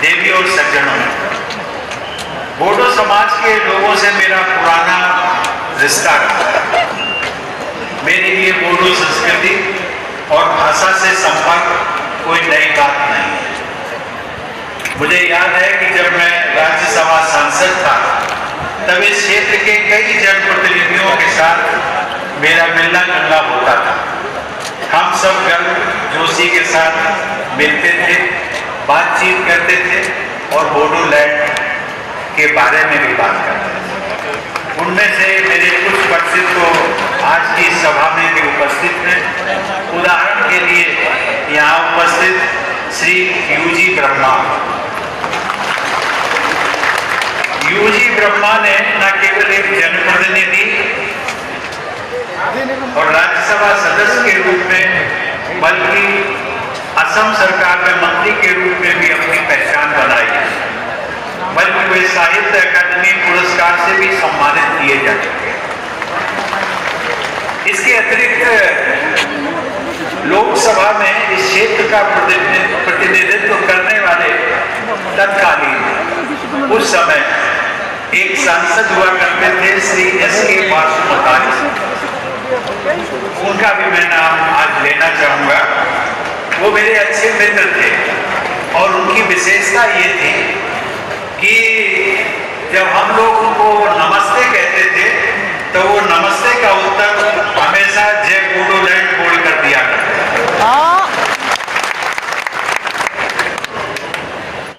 देवी और सज्जनों, बोडो समाज के लोगों से मेरा पुराना रिश्ता है। मेरे लिए बोडो संस्कृति और भाषा से संपर्क कोई नई बात नहीं है। मुझे याद है कि जब मैं राज्यसभा सांसद था तब इस क्षेत्र के कई जनप्रतिनिधियों के साथ मेरा मिलना जुलना होता था। हम सब गर्व जोशी के साथ मिलते थे, बातचीत करते थे और बोडोलैंड के बारे में भी बात करते थे। उनमें से मेरे कुछ परिचित तो आज की सभा में भी उपस्थित हैं। उदाहरण के लिए यहाँ उपस्थित श्री यूजी ब्रह्मा। यूजी ब्रह्मा ने न केवल एक जनप्रतिनिधि और राज्यसभा सदस्य के रूप में बल्कि असम सरकार में मंत्री के रूप में भी अपनी पहचान बनाई है, बल्कि वे साहित्य अकादमी पुरस्कार से भी सम्मानित किए जा चुके हैं। इसके अतिरिक्त लोकसभा में इस क्षेत्र का प्रतिनिधित्व करने वाले तत्कालीन उस समय एक सांसद हुआ करते थे श्री एस.के. वासुमतारी। उनका भी मैं नाम आज लेना चाहूंगा। वो मेरे अच्छे मित्र थे और उनकी विशेषता ये थी कि जब हम लोग उनको नमस्ते कहते थे तो वो नमस्ते का उत्तर